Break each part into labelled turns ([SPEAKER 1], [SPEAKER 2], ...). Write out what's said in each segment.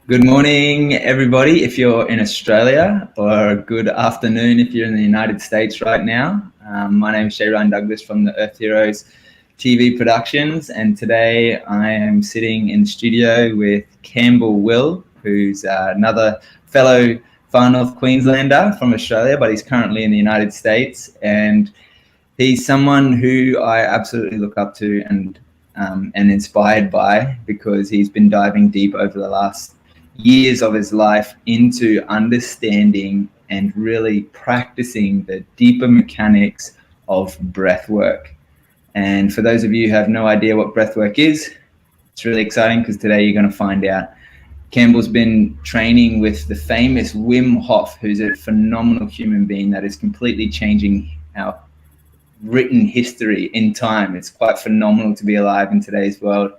[SPEAKER 1] Good morning, everybody, if you're in Australia, or good afternoon if you're in the United States right now. My name is Shay Douglas from the Earth Heroes TV Productions, and today I am sitting in studio with Campbell Will, who's another fellow Far North Queenslander from Australia, but he's currently in the United States, and he's someone who I absolutely look up to and inspired by, because he's been diving deep over the last years of his life into understanding and really practicing the deeper mechanics of breath work. And for those of you who have no idea what breath work is, it's really exciting, because today you're going to find out. Campbell's been training with the famous Wim Hof, who's a phenomenal human being that is completely changing our written history in time. It's quite phenomenal to be alive in today's world.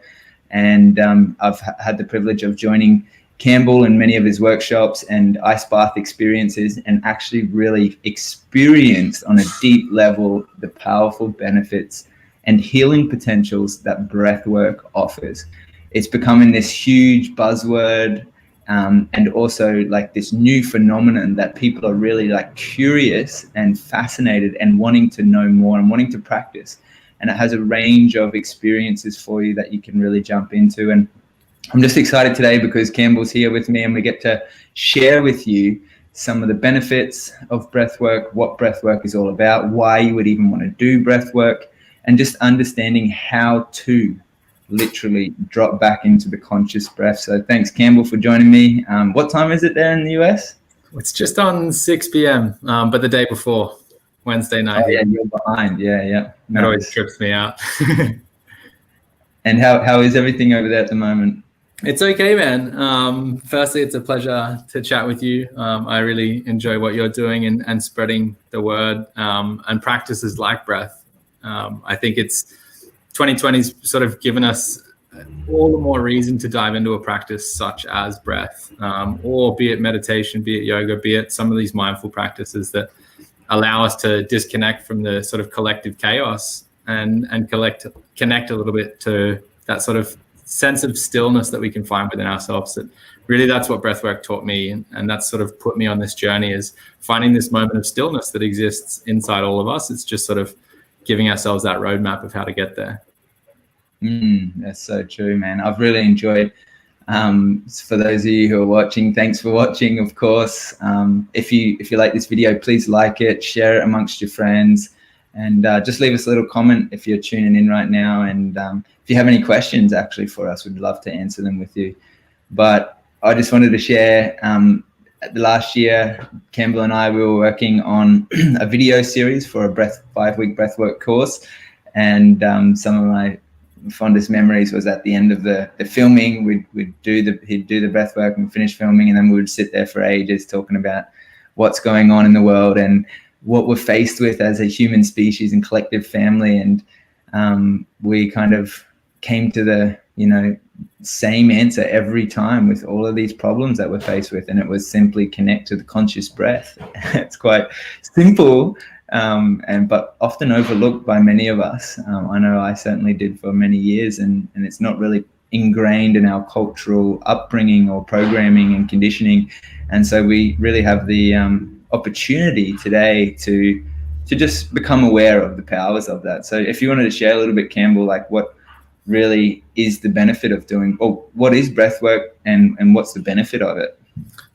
[SPEAKER 1] And I've had the privilege of joining Campbell in many of his workshops and ice bath experiences, and actually really experienced on a deep level the powerful benefits and healing potentials that breath work offers. It's becoming this huge buzzword, and also like this new phenomenon that people are really like curious and fascinated and wanting to know more and wanting to practice. And it has a range of experiences for you that you can really jump into. And I'm just excited today because Campbell's here with me, and we get to share with you some of the benefits of breathwork, what breathwork is all about, why you would even want to do breathwork, and just understanding how to literally drop back into the conscious breath. So thanks, Campbell, for joining me. What time is it there in the US?
[SPEAKER 2] It's just on 6 p.m., but the day before, Wednesday night.
[SPEAKER 1] Oh, yeah, you're behind. Yeah.
[SPEAKER 2] That always trips me out.
[SPEAKER 1] And how is everything over there at the moment?
[SPEAKER 2] It's okay, man. Firstly, it's a pleasure to chat with you. I really enjoy what you're doing and spreading the word and practices like breath. I think it's 2020's sort of given us all the more reason to dive into a practice such as breath, or be it meditation, be it yoga, be it some of these mindful practices that allow us to disconnect from the sort of collective chaos and connect a little bit to that sort of sense of stillness that we can find within ourselves. That really, that's what breathwork taught me, and that's sort of put me on this journey, is finding this moment of stillness that exists inside all of us. It's just sort of giving ourselves that roadmap of how to get there.
[SPEAKER 1] That's so true, man. I've really enjoyed, for those of you who are watching, thanks for watching, of course. If you like this video, please like it, share it amongst your friends, and just leave us a little comment if you're tuning in right now. And if you have any questions actually for us, we'd love to answer them with you. But I just wanted to share, last year, Campbell and I, we were working on a video series for a 5-week breathwork course. And some of my fondest memories was at the end of the filming, he'd do the breathwork and finish filming, and then we would sit there for ages talking about what's going on in the world and what we're faced with as a human species and collective family. And we kind of came to the same answer every time with all of these problems that we're faced with, and it was simply connect to the conscious breath. It's quite simple, but often overlooked by many of us. I know I certainly did for many years, and it's not really ingrained in our cultural upbringing or programming and conditioning. And so we really have the opportunity today to just become aware of the powers of that. So if you wanted to share a little bit, Campbell, like what really is the benefit of doing, or what is breathwork, and what's the benefit of it?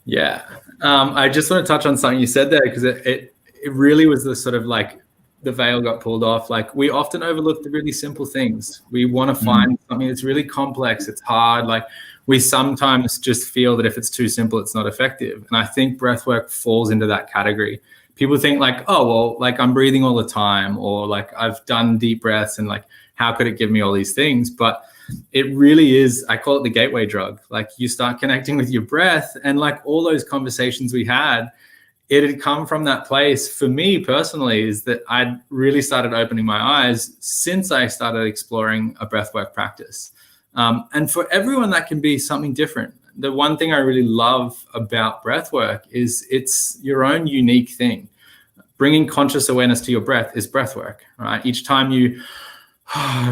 [SPEAKER 2] Yeah, I just want to touch on something you said there, because it really was the sort of like the veil got pulled off. Like, we often overlook the really simple things. We want to find something that's really complex. It's hard. Like, we sometimes just feel that if it's too simple, it's not effective. And I think breathwork falls into that category. People think like, oh, well, like I'm breathing all the time, or like I've done deep breaths, and like, how could it give me all these things? But it really is, I call it the gateway drug. Like, you start connecting with your breath, and like all those conversations we had, it had come from that place. For me personally, is that I'd really started opening my eyes since I started exploring a breathwork practice. And for everyone, that can be something different. The one thing I really love about breathwork is it's your own unique thing. Bringing conscious awareness to your breath is breathwork, right? Each time you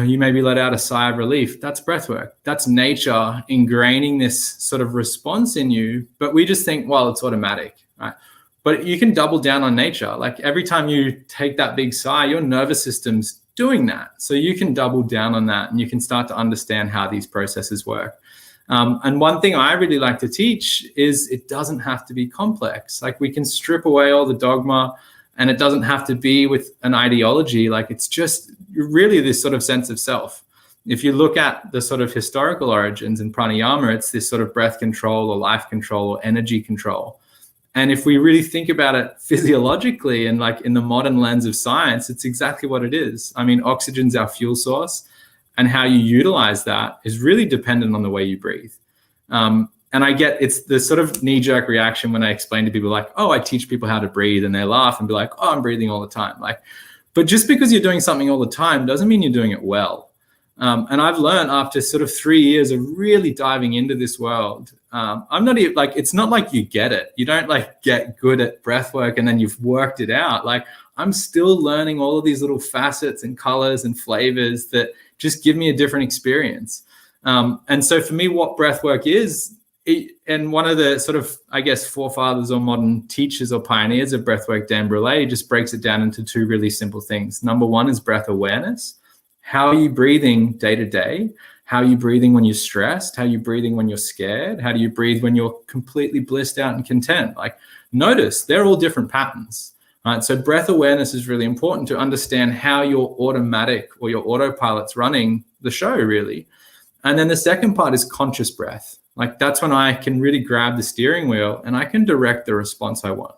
[SPEAKER 2] you maybe let out a sigh of relief. That's breath work. That's nature ingraining this sort of response in you. But we just think, well, it's automatic, right? But you can double down on nature. Like every time you take that big sigh, your nervous system's doing that. So you can double down on that and you can start to understand how these processes work. And one thing I really like to teach is it doesn't have to be complex. Like we can strip away all the dogma, and it doesn't have to be with an ideology. Like it's just really this sort of sense of self. If you look at the sort of historical origins in pranayama, it's this sort of breath control or life control or energy control. And if we really think about it physiologically and like in the modern lens of science, it's exactly what it is. I mean, oxygen's our fuel source, and how you utilize that is really dependent on the way you breathe. And I get it's the sort of knee-jerk reaction when I explain to people like, oh, I teach people how to breathe, and they laugh and be like, oh, I'm breathing all the time. Like, but just because you're doing something all the time doesn't mean you're doing it well. And I've learned after sort of 3 years of really diving into this world, I'm not even like, it's not like you get it. You don't like get good at breath work and then you've worked it out. Like I'm still learning all of these little facets and colors and flavors that just give me a different experience. And so for me, what breath work is, and one of the sort of, I guess, forefathers or modern teachers or pioneers of breathwork, Dan Brule, just breaks it down into two really simple things. Number one is breath awareness. How are you breathing day to day? How are you breathing when you're stressed? How are you breathing when you're scared? How do you breathe when you're completely blissed out and content? Like notice they're all different patterns, right? So breath awareness is really important to understand how your automatic or your autopilot's running the show really. And then the second part is conscious breath. Like that's when I can really grab the steering wheel and I can direct the response I want.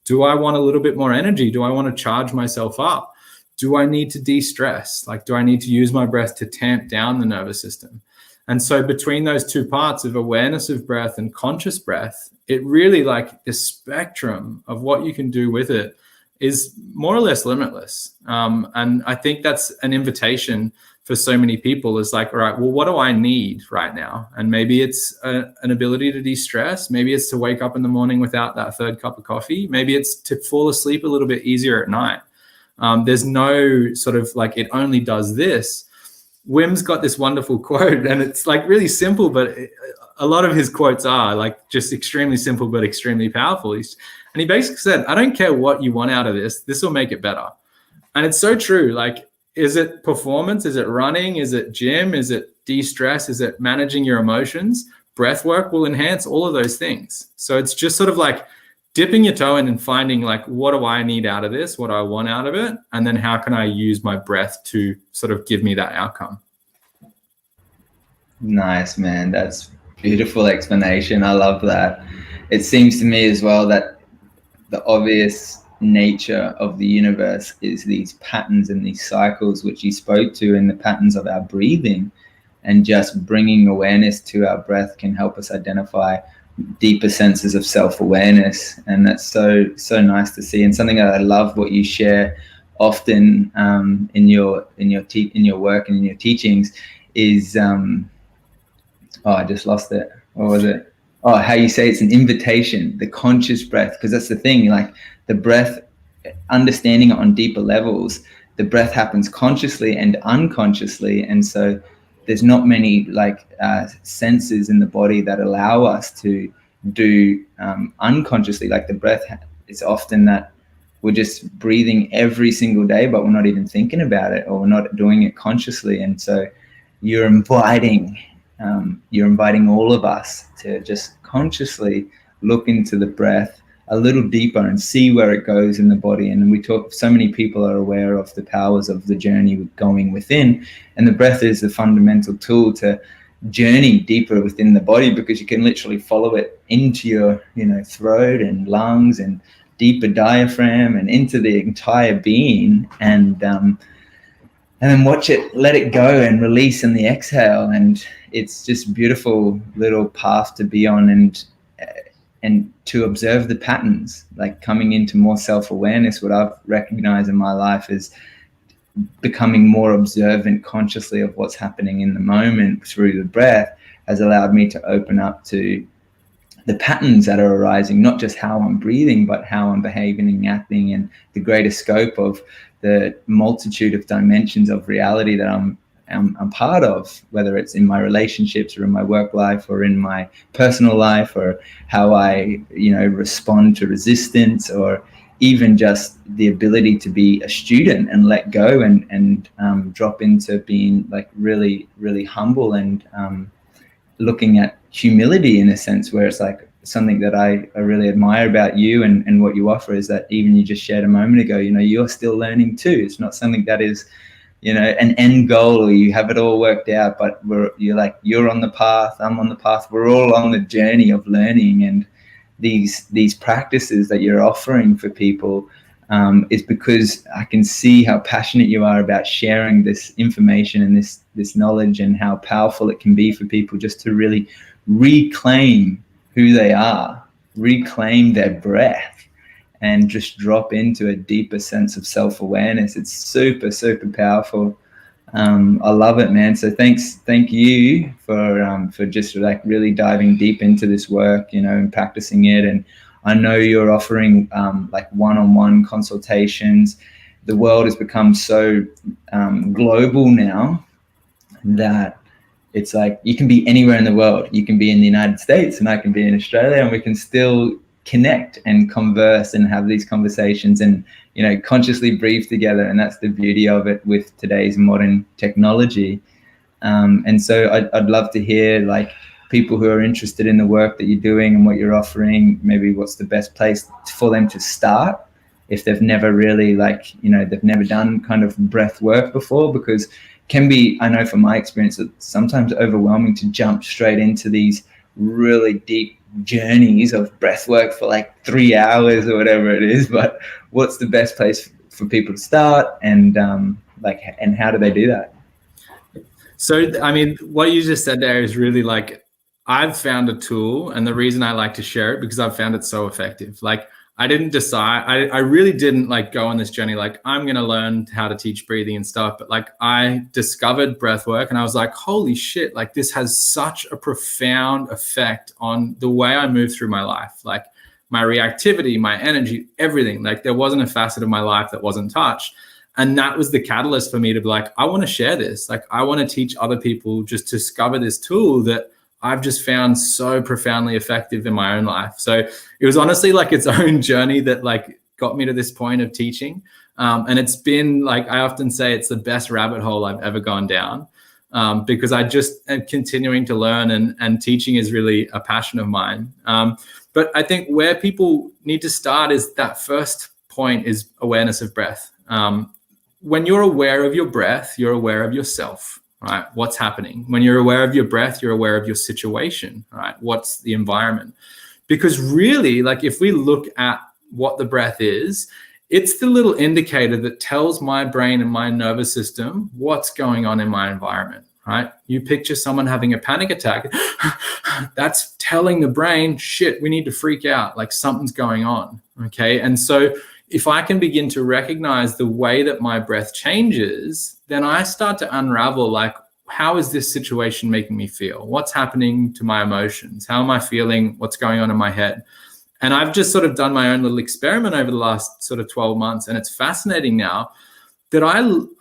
[SPEAKER 2] Do I want a little bit more energy? Do I want to charge myself up? Do I need to de-stress? Like, do I need to use my breath to tamp down the nervous system? And so between those two parts of awareness of breath and conscious breath, it really like the spectrum of what you can do with it is more or less limitless. And I think that's an invitation for so many people is like, all right, well, what do I need right now? And maybe it's an ability to de-stress. Maybe it's to wake up in the morning without that third cup of coffee. Maybe it's to fall asleep a little bit easier at night. There's no sort of like, it only does this. Wim's got this wonderful quote and it's like really simple, but a lot of his quotes are like just extremely simple, but extremely powerful. And he basically said, I don't care what you want out of this. This will make it better. And it's so true. Like, is it performance? Is it running? Is it gym? Is it de-stress? Is it managing your emotions? Breath work will enhance all of those things. So it's just sort of like dipping your toe in and finding like, what do I need out of this? What do I want out of it? And then how can I use my breath to sort of give me that outcome?
[SPEAKER 1] Nice, man. That's beautiful explanation. I love that. It seems to me as well that the obvious nature of the universe is these patterns and these cycles which you spoke to, and the patterns of our breathing, and just bringing awareness to our breath can help us identify deeper senses of self-awareness. And that's so nice to see, and something that I love what you share often in your work and in your teachings is I just lost it. What was it? Oh, how you say it's an invitation, the conscious breath, because that's the thing, like the breath, understanding it on deeper levels, the breath happens consciously and unconsciously. And so there's not many like senses in the body that allow us to do unconsciously. Like the breath, it's often that we're just breathing every single day, but we're not even thinking about it, or we're not doing it consciously. And so you're inviting all of us to just consciously look into the breath a little deeper and see where it goes in the body. And so many people are aware of the powers of the journey going within, and the breath is the fundamental tool to journey deeper within the body, because you can literally follow it into your throat and lungs and deeper diaphragm and into the entire being, and then watch it, let it go and release in the exhale. And it's just beautiful little path to be on, and to observe the patterns, like coming into more self-awareness. What I've recognized in my life is becoming more observant consciously of what's happening in the moment through the breath has allowed me to open up to the patterns that are arising, not just how I'm breathing, but how I'm behaving and acting, and the greater scope of the multitude of dimensions of reality that I'm part of, whether it's in my relationships or in my work life or in my personal life, or how I, respond to resistance, or even just the ability to be a student and let go and drop into being like really, really humble, and looking at humility in a sense, where it's like something that I really admire about you and what you offer is that even you just shared a moment ago, you're still learning too. It's not something that is, an end goal, or you have it all worked out, but you're on the path, I'm on the path, we're all on the journey of learning. And these practices that you're offering for people is because I can see how passionate you are about sharing this information and this knowledge, and how powerful it can be for people just to really reclaim who they are, reclaim their breath, and just drop into a deeper sense of self-awareness. It's super, super powerful. I love it, man. So thank you for just like really diving deep into this work, and practicing it. And I know you're offering like one-on-one consultations. The world has become so global now that it's like you can be anywhere in the world. You can be in the United States and I can be in Australia, and we can still connect and converse and have these conversations and, consciously breathe together. And that's the beauty of it with today's modern technology. And so I'd love to hear like people who are interested in the work that you're doing and what you're offering, maybe what's the best place for them to start if they've never really they've never done kind of breath work before, because can be, I know from my experience, it's sometimes overwhelming to jump straight into these really deep journeys of breath work for like 3 hours or whatever it is. But what's the best place for people to start, and and how do they do that?
[SPEAKER 2] So, I mean, what you just said there is really like, I've found a tool, and the reason I like to share it because I've found it so effective. Like, I didn't decide, I really didn't like go on this journey like I'm going to learn how to teach breathing and stuff, but like I discovered breath work and I was like, holy shit, like this has such a profound effect on the way I move through my life, like my reactivity, my energy, everything. Like there wasn't a facet of my life that wasn't touched. And that was the catalyst for me to be like, I want to share this. Like I want to teach other people, just to discover this tool that I've just found so profoundly effective in my own life. So it was honestly like its own journey that like got me to this point of teaching. And it's been like, I often say it's the best rabbit hole I've ever gone down, because I just am continuing to learn, and teaching is really a passion of mine. But I think where people need to start is that first point is awareness of breath. When you're aware of your breath, you're aware of yourself. Right? What's happening? When you're aware of your breath, you're aware of your situation, right? What's the environment? Because really, like if we look at what the breath is, it's the little indicator that tells my brain and my nervous system what's going on in my environment, right? You picture someone having a panic attack. That's telling the brain, shit, we need to freak out, like something's going on, okay? And so if I can begin to recognize the way that my breath changes, then I start to unravel, like, how is this situation making me feel? What's happening to my emotions? How am I feeling? What's going on in my head? And I've just sort of done my own little experiment over the last sort of 12 months. And it's fascinating now that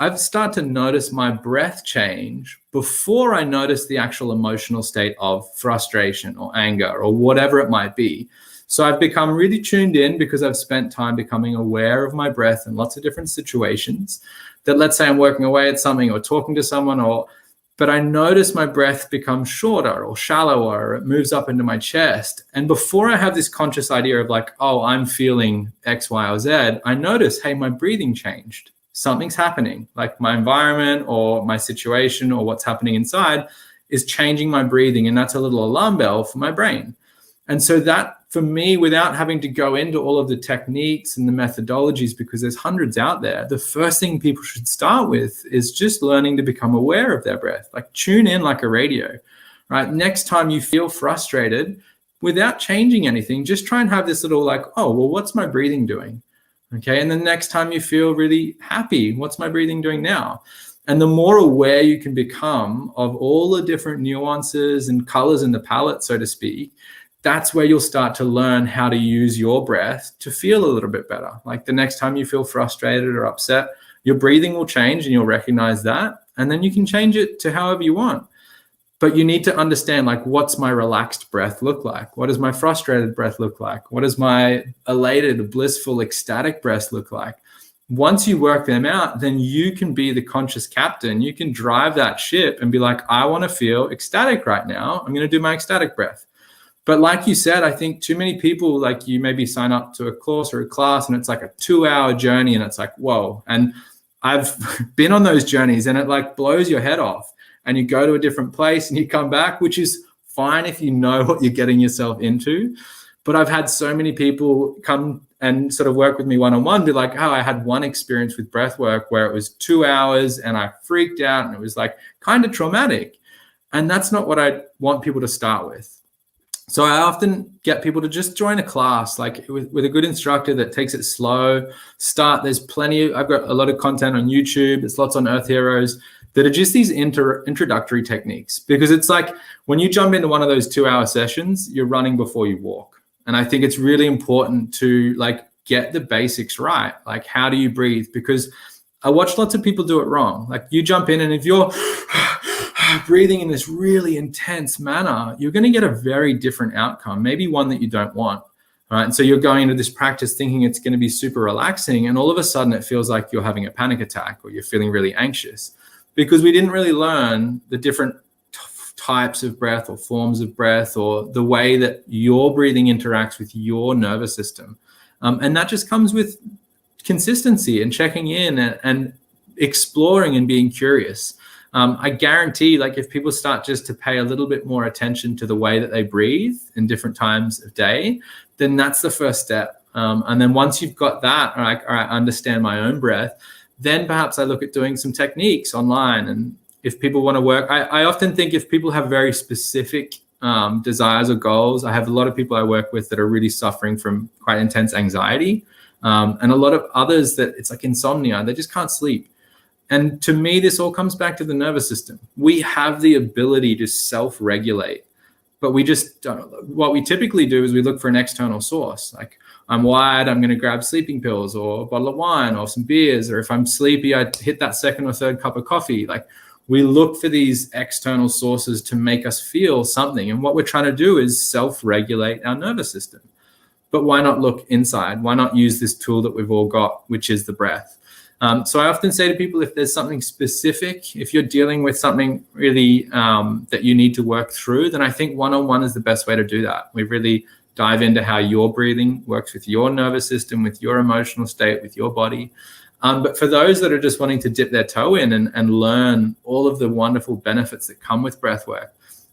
[SPEAKER 2] I've started to notice my breath change before I notice the actual emotional state of frustration or anger or whatever it might be. So I've become really tuned in because I've spent time becoming aware of my breath in lots of different situations. That let's say I'm working away at something or talking to someone, but I notice my breath becomes shorter or shallower, or it moves up into my chest. And before I have this conscious idea of like, oh, I'm feeling X, Y, or Z, I notice, hey, my breathing changed. Something's happening, like my environment or my situation or what's happening inside is changing my breathing. And that's a little alarm bell for my brain. And so that, for me, without having to go into all of the techniques and the methodologies, because there's hundreds out there, the first thing people should start with is just learning to become aware of their breath, like tune in like a radio, right? Next time you feel frustrated, without changing anything, just try and have this little like, oh, well, what's my breathing doing? Okay. And the next time you feel really happy, what's my breathing doing now? And the more aware you can become of all the different nuances and colors in the palette, so to speak, that's where you'll start to learn how to use your breath to feel a little bit better. Like the next time you feel frustrated or upset, your breathing will change and you'll recognize that. And then you can change it to however you want. But you need to understand, like, what's my relaxed breath look like? What does my frustrated breath look like? What does my elated, blissful, ecstatic breath look like? Once you work them out, then you can be the conscious captain. You can drive that ship and be like, I want to feel ecstatic right now. I'm going to do my ecstatic breath. But like you said, I think too many people, like, you maybe sign up to a course or a class and it's like a 2-hour journey and it's like, whoa. And I've been on those journeys and it like blows your head off, and you go to a different place and you come back, which is fine if you know what you're getting yourself into. But I've had so many people come and sort of work with me one-on-one, be like, oh, I had one experience with breath work where it was 2 hours and I freaked out and it was like kind of traumatic. And that's not what I want people to start with. So I often get people to just join a class, like with a good instructor that takes it slow. There's plenty. I've got a lot of content on YouTube. There's lots on Earth Heroes that are just these introductory techniques, because it's like when you jump into one of those 2-hour sessions, you're running before you walk. And I think it's really important to like get the basics right. Like, how do you breathe? Because I watch lots of people do it wrong. Like, you jump in and if you're breathing in this really intense manner, you're going to get a very different outcome, maybe one that you don't want. Right? And so you're going into this practice thinking it's going to be super relaxing, and all of a sudden it feels like you're having a panic attack or you're feeling really anxious, because we didn't really learn the different types of breath or forms of breath, or the way that your breathing interacts with your nervous system. And that just comes with consistency and checking in and exploring and being curious. I guarantee, like, if people start just to pay a little bit more attention to the way that they breathe in different times of day, then that's the first step. And then once you've got that, all right, I understand my own breath, then perhaps I look at doing some techniques online. And if people want to work, I often think if people have very specific desires or goals, I have a lot of people I work with that are really suffering from quite intense anxiety, and a lot of others that it's like insomnia, they just can't sleep. And to me, this all comes back to the nervous system. We have the ability to self-regulate, but we just don't. What we typically do is we look for an external source. Like, I'm wired, I'm going to grab sleeping pills or a bottle of wine or some beers, or if I'm sleepy, I hit that second or third cup of coffee. Like, we look for these external sources to make us feel something. And what we're trying to do is self-regulate our nervous system. But why not look inside? Why not use this tool that we've all got, which is the breath? So I often say to people, if there's something specific, if you're dealing with something really that you need to work through, then I think one-on-one is the best way to do that. We really dive into how your breathing works with your nervous system, with your emotional state, with your body. But for those that are just wanting to dip their toe in and learn all of the wonderful benefits that come with breathwork,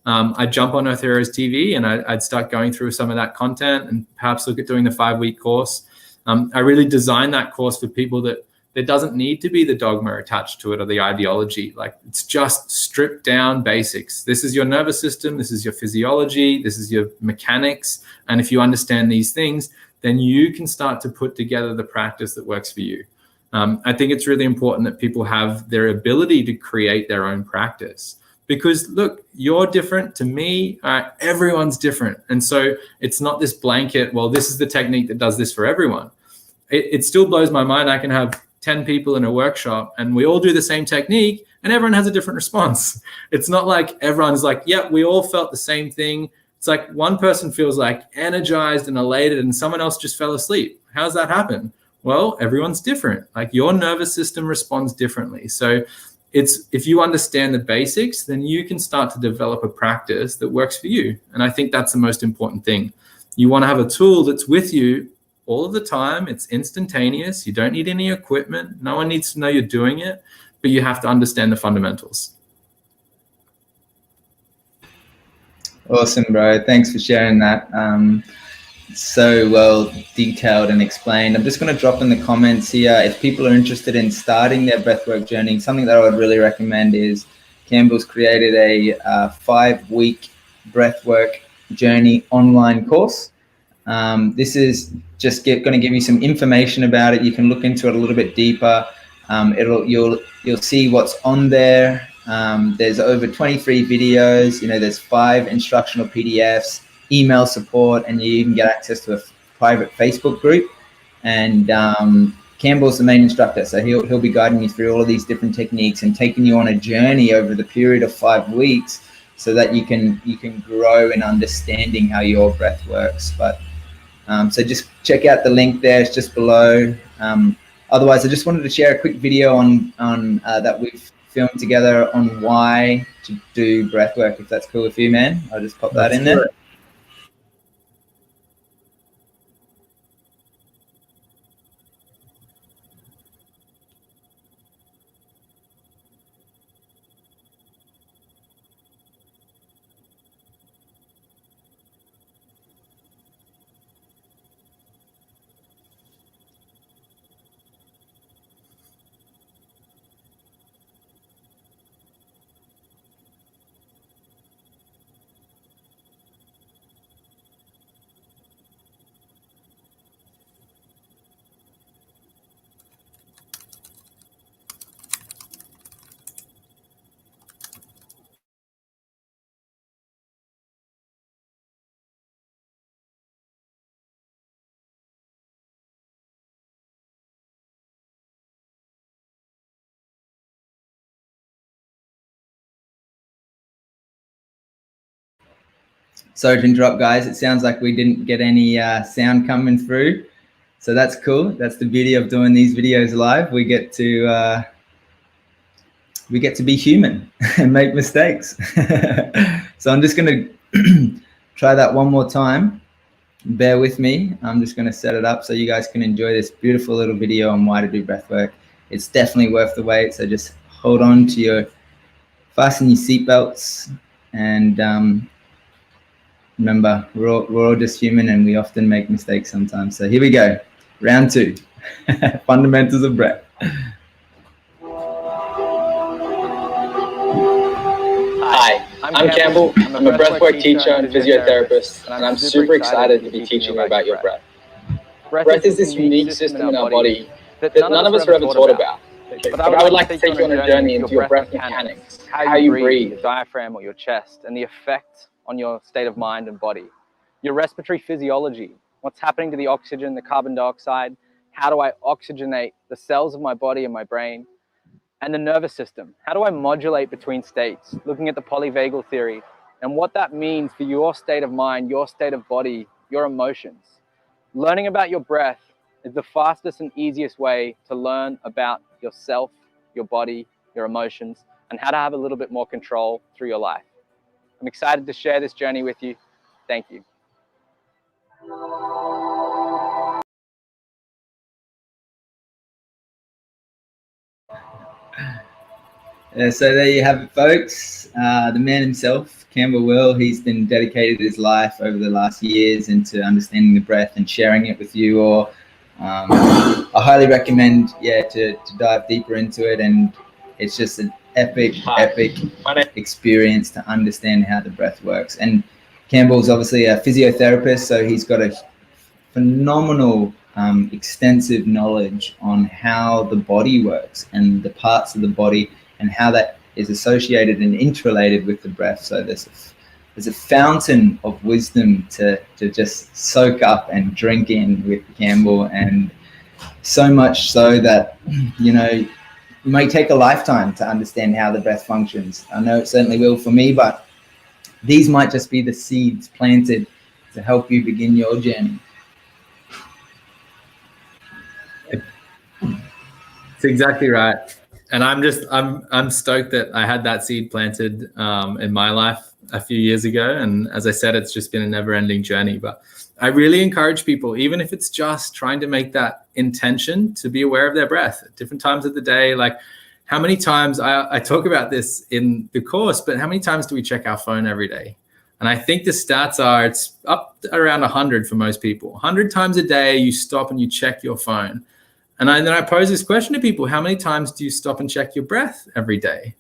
[SPEAKER 2] I'd jump on Earth Heroes TV and I'd start going through some of that content and perhaps look at doing the 5-week course. I really designed that course for people that there doesn't need to be the dogma attached to it or the ideology. Like, it's just stripped down basics. This is your nervous system. This is your physiology. This is your mechanics. And if you understand these things, then you can start to put together the practice that works for you. I think it's really important that people have their ability to create their own practice, because look, you're different to me. Everyone's different. And so it's not this blanket, well, this is the technique that does this for everyone. It still blows my mind. I can have 10 people in a workshop and we all do the same technique and everyone has a different response. It's not like everyone's like, yeah, we all felt the same thing. It's like one person feels like energized and elated and someone else just fell asleep. How's that happen? Well, everyone's different. Like, your nervous system responds differently. So if you understand the basics, then you can start to develop a practice that works for you. And I think that's the most important thing. You want to have a tool that's with you all of the time. It's instantaneous. You don't need any equipment. No one needs to know you're doing it, but you have to understand the fundamentals.
[SPEAKER 1] Awesome, bro. Thanks for sharing that. So well detailed and explained. I'm just going to drop in the comments here, if people are interested in starting their breathwork journey, something that I would really recommend is Campbell's created a 5-week breathwork journey online course. This is just going to give you some information about it. You can look into it a little bit deeper. You'll see what's on there. There's over 23 videos. There's 5 instructional PDFs. email support, and you even get access to a private Facebook group. And Campbell's the main instructor, so he'll be guiding you through all of these different techniques and taking you on a journey over the period of 5 weeks, so that you can grow in understanding how your breath works. But so just check out the link there; it's just below. Otherwise, I just wanted to share a quick video on that we've filmed together on why to do breath work. If that's cool with you, man, I'll just pop that in there. Sorry to interrupt, guys. It sounds like we didn't get any sound coming through, so that's cool. That's the beauty of doing these videos live. We get to be human and make mistakes. So I'm just going to try that one more time. Bear with me. I'm just going to set it up so you guys can enjoy this beautiful little video on why to do breath work. It's definitely worth the wait. So just hold on to fasten your seatbelts, and remember, we're all just human, and we often make mistakes sometimes. So here we go. Round 2, fundamentals of breath.
[SPEAKER 3] Hi, I'm Campbell. I'm a breathwork teacher and physiotherapist, and I'm super excited to be teaching you about your breath. Breath is this unique system in our body that none of us are ever taught about. But I would like to take you on a journey into your breath mechanics, how you breathe,
[SPEAKER 4] your diaphragm or your chest, and the effect on your state of mind and body. Your respiratory physiology, what's happening to the oxygen, the carbon dioxide, how do I oxygenate the cells of my body and my brain, and the nervous system. How do I modulate between states, looking at the polyvagal theory and what that means for your state of mind, your state of body, your emotions. Learning about your breath is the fastest and easiest way to learn about yourself, your body, your emotions, and how to have a little bit more control through your life. I'm excited to share this journey with you. Thank you.
[SPEAKER 1] So there you have it, folks. The man himself, Campbell Will, he's been dedicated his life over the last years into understanding the breath and sharing it with you all. I highly recommend, to dive deeper into it, and it's just an epic experience to understand how the breath works. And Campbell's obviously a physiotherapist, so he's got a phenomenal extensive knowledge on how the body works and the parts of the body and how that is associated and interrelated with the breath. So there's a fountain of wisdom to just soak up and drink in with Campbell, and so much so that, you know, it may take a lifetime to understand how the breath functions. I know it certainly will for me, but these might just be the seeds planted to help you begin your journey.
[SPEAKER 2] It's exactly right. And I'm stoked that I had that seed planted in my life a few years ago. And as I said, it's just been a never-ending journey. But I really encourage people, even if it's just trying to make that intention to be aware of their breath at different times of the day. Like, how many times, I talk about this in the course, but how many times do we check our phone every day? And I think the stats are, it's up around 100 for most people. 100 times a day you stop and you check your phone. And then I pose this question to people: how many times do you stop and check your breath every day?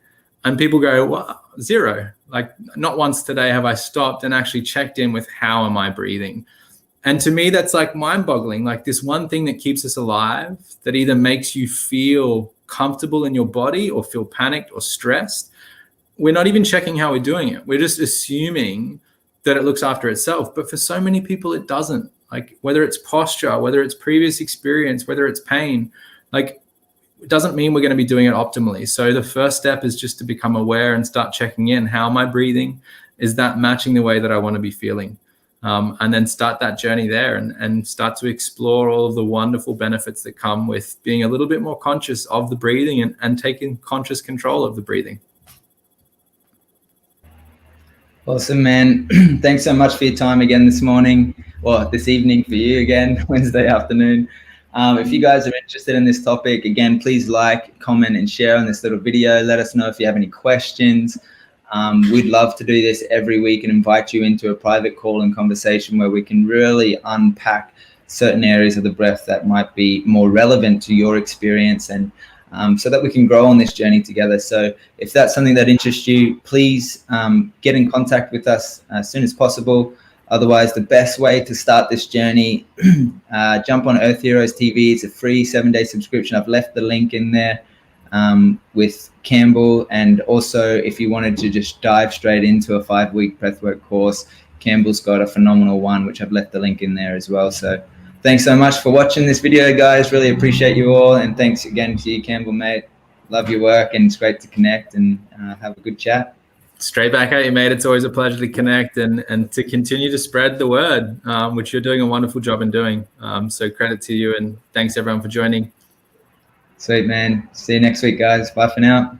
[SPEAKER 2] And people go, well, 0. Like, not once today have I stopped and actually checked in with how am I breathing. And to me, that's like mind-boggling. Like, this one thing that keeps us alive, that either makes you feel comfortable in your body or feel panicked or stressed, we're not even checking how we're doing it. We're just assuming that it looks after itself. But for so many people, it doesn't. Like whether it's posture, whether it's previous experience, whether it's pain, like it doesn't mean we're going to be doing it optimally. So the first step is just to become aware and start checking in. How am I breathing? Is that matching the way that I want to be feeling? And then start that journey there and start to explore all of the wonderful benefits that come with being a little bit more conscious of the breathing and taking conscious control of the breathing.
[SPEAKER 1] Awesome, man. Thanks so much for your time again this morning, or this evening for you again, Wednesday afternoon. If you guys are interested in this topic, again, please like, comment, and share on this little video. Let us know if you have any questions. We'd love to do this every week and invite you into a private call and conversation where we can really unpack certain areas of the breath that might be more relevant to your experience, and so that we can grow on this journey together. So if that's something that interests you, please get in contact with us as soon as possible. Otherwise, the best way to start this journey, jump on Earth Heroes TV. It's a free 7-day subscription. I've left the link in there with Campbell. And also, if you wanted to just dive straight into a 5-week breathwork course, Campbell's got a phenomenal one, which I've left the link in there as well. So thanks so much for watching this video, guys. Really appreciate you all. And thanks again to you, Campbell, mate. Love your work, and it's great to connect and have a good chat.
[SPEAKER 2] Straight back at you, mate. It's always a pleasure to connect and to continue to spread the word, which you're doing a wonderful job in doing. So credit to you, and thanks everyone for joining.
[SPEAKER 1] Sweet, man. See you next week, guys. Bye for now.